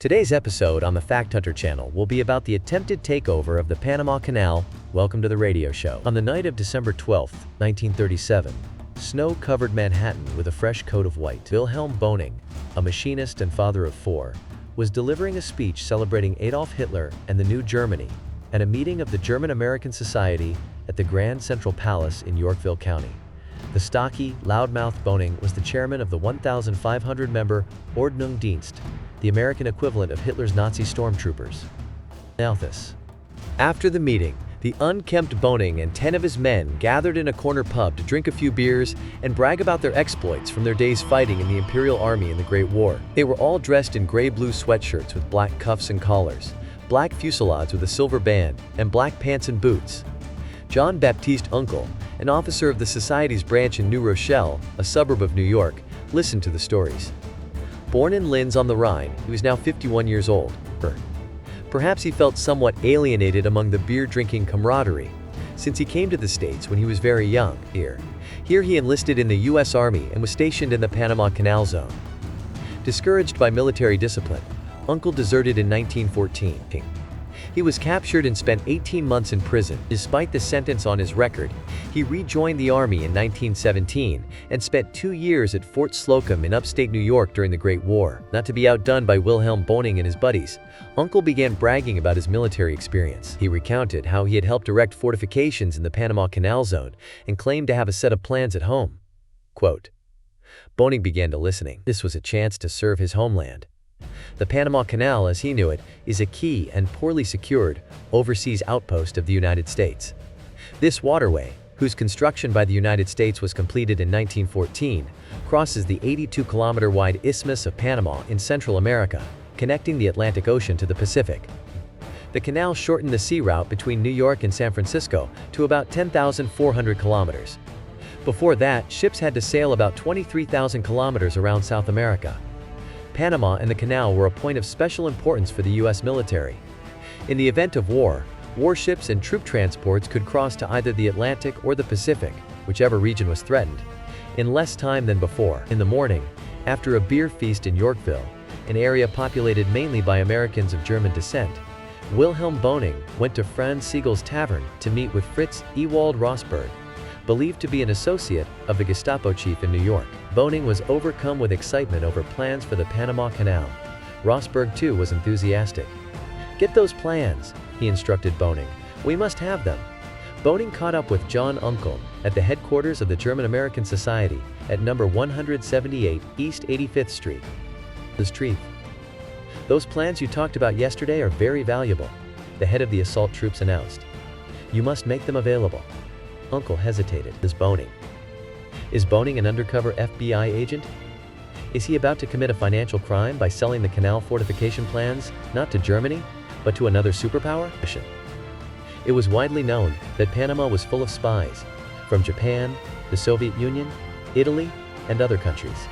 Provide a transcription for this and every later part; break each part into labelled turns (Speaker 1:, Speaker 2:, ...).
Speaker 1: Today's episode on the Fact Hunter channel will be about the attempted takeover of the Panama Canal. Welcome to the radio show. On the night of December 12, 1937, snow covered Manhattan with a fresh coat of white. Wilhelm Boning, a machinist and father of four, was delivering a speech celebrating Adolf Hitler and the new Germany at a meeting of the German-American Society at the Grand Central Palace in Yorkville County. The stocky, loudmouthed Boning was the chairman of the 1,500-member Ordnungsdienst, the American equivalent of Hitler's Nazi stormtroopers. After the meeting, the unkempt Boning and 10 of his men gathered in a corner pub to drink a few beers and brag about their exploits from their days fighting in the Imperial Army in the Great War. They were all dressed in gray-blue sweatshirts with black cuffs and collars, black fusillades with a silver band, and black pants and boots. John Baptiste Uncle, an officer of the Society's branch in New Rochelle, a suburb of New York, listened to the stories. Born in Linz on the Rhine, he was now 51 years old. Perhaps he felt somewhat alienated among the beer-drinking camaraderie, since he came to the States when he was very young. Here he enlisted in the U.S. Army and was stationed in the Panama Canal zone. Discouraged by military discipline, Uncle deserted in 1914. He was captured and spent 18 months in prison. Despite the sentence on his record, he rejoined the Army in 1917 and spent 2 years at Fort Slocum in upstate New York during the Great War. Not to be outdone by Wilhelm Boning and his buddies, Uncle began bragging about his military experience. He recounted how he had helped erect fortifications in the Panama Canal zone and claimed to have a set of plans at home. Quote, Boning began to listening. This was a chance to serve his homeland. The Panama Canal, as he knew it, is a key and poorly secured overseas outpost of the United States. This waterway, whose construction by the United States was completed in 1914, crosses the 82-kilometer-wide Isthmus of Panama in Central America, connecting the Atlantic Ocean to the Pacific. The canal shortened the sea route between New York and San Francisco to about 10,400 kilometers. Before that, ships had to sail about 23,000 kilometers around South America. Panama and the canal were a point of special importance for the U.S. military. In the event of war, warships and troop transports could cross to either the Atlantic or the Pacific, whichever region was threatened, in less time than before. In the morning, after a beer feast in Yorkville, an area populated mainly by Americans of German descent, Wilhelm Boning went to Franz Siegel's tavern to meet with Fritz Ewald Rosberg, believed to be an associate of the Gestapo chief in New York. Boning was overcome with excitement over plans for the Panama Canal. Rosberg, too, was enthusiastic. "Get those plans," he instructed Boning. "We must have them." Boning caught up with John Uncle at the headquarters of the German-American Society at number 178 East 85th Street. "Those plans you talked about yesterday are very valuable," the head of the assault troops announced. "You must make them available." Uncle hesitated. Is Boning an undercover FBI agent? Is he about to commit a financial crime by selling the canal fortification plans, not to Germany, but to another superpower? It was widely known that Panama was full of spies, from Japan, the Soviet Union, Italy, and other countries.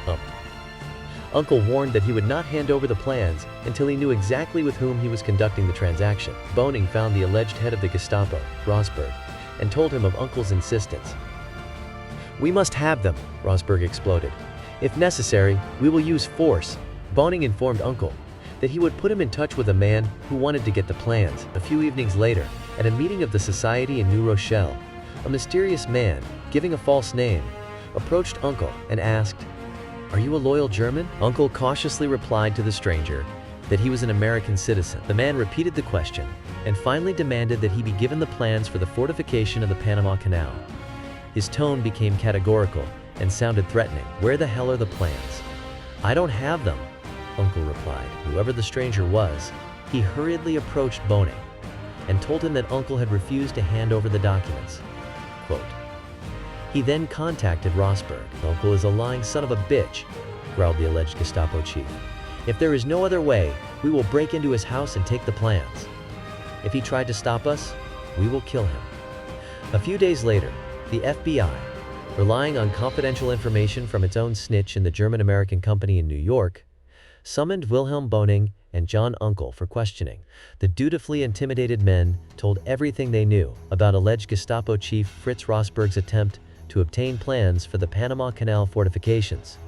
Speaker 1: Uncle warned that he would not hand over the plans until he knew exactly with whom he was conducting the transaction. Boning found the alleged head of the Gestapo, Rosberg, and told him of Uncle's insistence. "We must have them," Rosberg exploded. "If necessary, we will use force." Boning informed Uncle that he would put him in touch with a man who wanted to get the plans. A few evenings later, at a meeting of the Society in New Rochelle, a mysterious man, giving a false name, approached Uncle and asked, "Are you a loyal German?" Uncle cautiously replied to the stranger that he was an American citizen. The man repeated the question and finally demanded that he be given the plans for the fortification of the Panama Canal. His tone became categorical and sounded threatening. "Where the hell are the plans?" "I don't have them," Uncle replied. Whoever the stranger was, he hurriedly approached Boning and told him that Uncle had refused to hand over the documents. Quote, "He then contacted Rosberg. Uncle is a lying son of a bitch," growled the alleged Gestapo chief. "If there is no other way, we will break into his house and take the plans. If he tried to stop us, we will kill him." A few days later, the FBI, relying on confidential information from its own snitch in the German-American company in New York, summoned Wilhelm Boning and John Uncle for questioning. The dutifully intimidated men told everything they knew about alleged Gestapo chief Fritz Rosberg's attempt to obtain plans for the Panama Canal fortifications.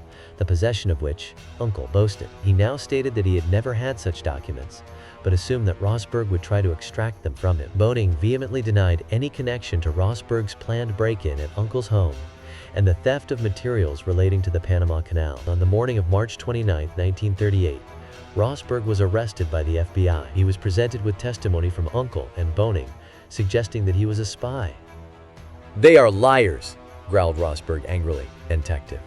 Speaker 1: the possession of which Uncle boasted. He now stated that he had never had such documents, but assumed that Rosberg would try to extract them from him. Boning vehemently denied any connection to Rosberg's planned break-in at Uncle's home and the theft of materials relating to the Panama Canal. On the morning of March 29, 1938, Rosberg was arrested by the FBI. He was presented with testimony from Uncle and Boning, suggesting that he was a spy.
Speaker 2: "They are liars," growled Rosberg angrily. Detective.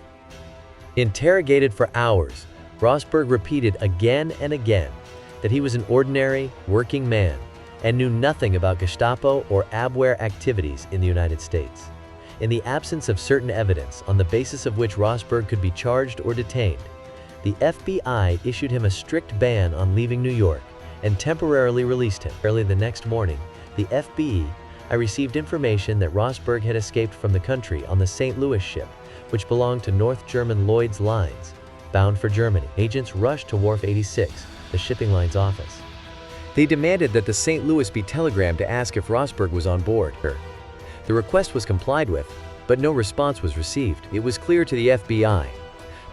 Speaker 1: Interrogated for hours, Rosberg repeated again and again that he was an ordinary, working man and knew nothing about Gestapo or Abwehr activities in the United States. In the absence of certain evidence on the basis of which Rosberg could be charged or detained, the FBI issued him a strict ban on leaving New York and temporarily released him. Early the next morning, the FBI received information that Rosberg had escaped from the country on the St. Louis ship, which belonged to North German Lloyd's Lines, bound for Germany. Agents rushed to Wharf 86, the shipping line's office.
Speaker 2: They demanded that the St. Louis be telegrammed to ask if Rosberg was on board. The request was complied with, but no response was received. It was clear to the FBI.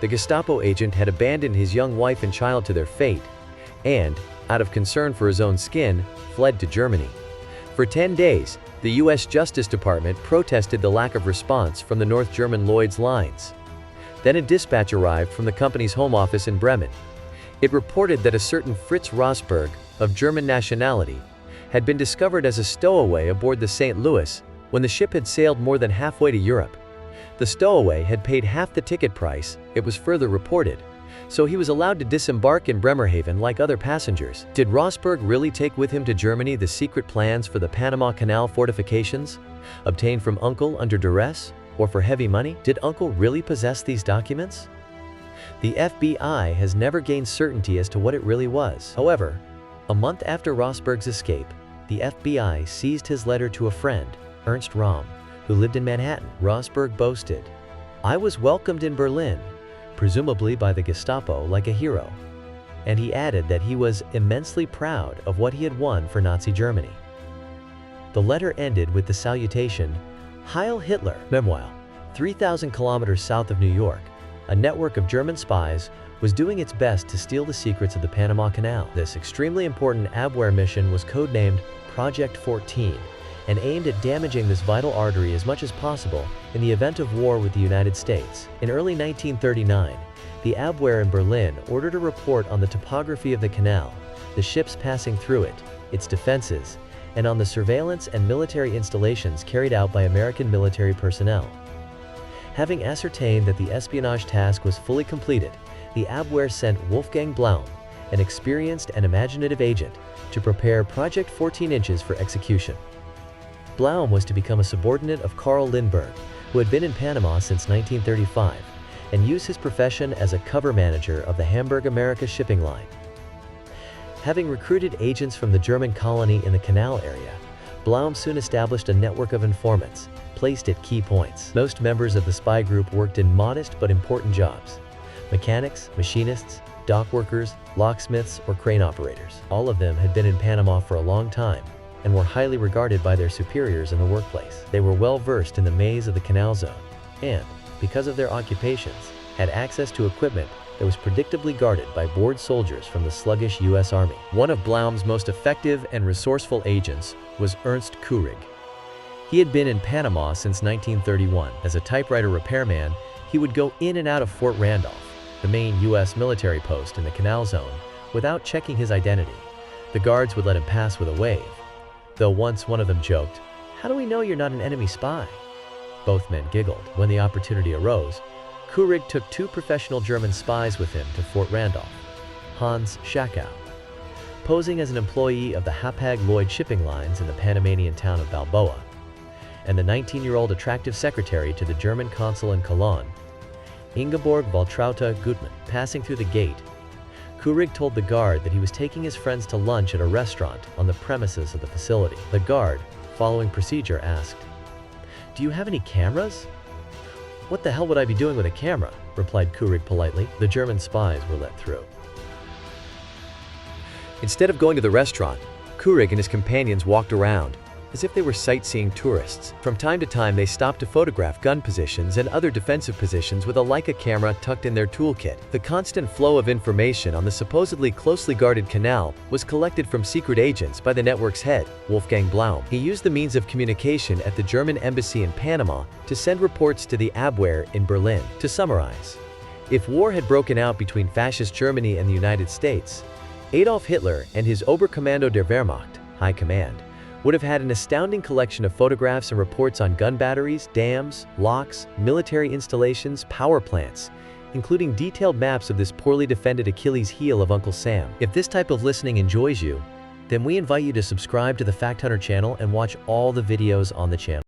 Speaker 2: The Gestapo agent had abandoned his young wife and child to their fate, and, out of concern for his own skin, fled to Germany. For 10 days, the U.S. Justice Department protested the lack of response from the North German Lloyd's Lines. Then a dispatch arrived from the company's home office in Bremen. It reported that a certain Fritz Rosberg, of German nationality, had been discovered as a stowaway aboard the St. Louis when the ship had sailed more than halfway to Europe. The stowaway had paid half the ticket price, it was further reported, so he was allowed to disembark in Bremerhaven like other passengers. Did Rosberg really take with him to Germany the secret plans for the Panama Canal fortifications, obtained from Uncle under duress, or for heavy money? Did Uncle really possess these documents? The FBI has never gained certainty as to what it really was. However, a month after Rosberg's escape, the FBI seized his letter to a friend, Ernst Röhm, who lived in Manhattan. Rosberg boasted, "I was welcomed in Berlin, presumably by the Gestapo, like a hero," and he added that he was immensely proud of what he had won for Nazi Germany. The letter ended with the salutation, "Heil Hitler." Meanwhile, 3,000 kilometers south of New York, a network of German spies was doing its best to steal the secrets of the Panama Canal. This extremely important Abwehr mission was codenamed Project 14 and aimed at damaging this vital artery as much as possible in the event of war with the United States. In early 1939, the Abwehr in Berlin ordered a report on the topography of the canal, the ships passing through it, its defenses, and on the surveillance and military installations carried out by American military personnel. Having ascertained that the espionage task was fully completed, the Abwehr sent Wolfgang Blaum, an experienced and imaginative agent, to prepare Project 14 Inches for execution. Blaum was to become a subordinate of Karl Lindbergh, who had been in Panama since 1935, and use his profession as a cover manager of the Hamburg-America shipping line. Having recruited agents from the German colony in the canal area, Blaum soon established a network of informants, placed at key points. Most members of the spy group worked in modest but important jobs: mechanics, machinists, dock workers, locksmiths, or crane operators. All of them had been in Panama for a long time and were highly regarded by their superiors in the workplace. They were well versed in the maze of the canal zone and, because of their occupations, had access to equipment that was predictably guarded by bored soldiers from the sluggish U.S. Army. One of Blaum's most effective and resourceful agents was Ernst Kurig. He had been in Panama since 1931. As a typewriter repairman, he would go in and out of Fort Randolph, the main U.S. military post in the canal zone, without checking his identity. The guards would let him pass with a wave, though once one of them joked, "How do we know you're not an enemy spy?" Both men giggled. When the opportunity arose, Kurig took 2 professional German spies with him to Fort Randolph, Hans Schakow, posing as an employee of the Hapag-Lloyd shipping lines in the Panamanian town of Balboa, and the 19-year-old attractive secretary to the German consul in Cologne, Ingeborg Waltraute Gutmann. Passing through the gate, Kurig told the guard that he was taking his friends to lunch at a restaurant on the premises of the facility. The guard, following procedure, asked, "Do you have any cameras?" "What the hell would I be doing with a camera?" replied Kurig politely. The German spies were let through. Instead of going to the restaurant, Kurig and his companions walked around,
Speaker 1: as if they were sightseeing tourists. From time to time, they stopped to photograph gun positions and other defensive positions with a Leica camera tucked in their toolkit. The constant flow of information on the supposedly closely guarded canal was collected from secret agents by the network's head, Wolfgang Blaum. He used the means of communication at the German embassy in Panama to send reports to the Abwehr in Berlin. To summarize, if war had broken out between fascist Germany and the United States, Adolf Hitler and his Oberkommando der Wehrmacht, High Command, would have had an astounding collection of photographs and reports on gun batteries, dams, locks, military installations, power plants, including detailed maps of this poorly defended Achilles heel of Uncle Sam. If this type of listening enjoys you, then we invite you to subscribe to the Fact Hunter channel and watch all the videos on the channel.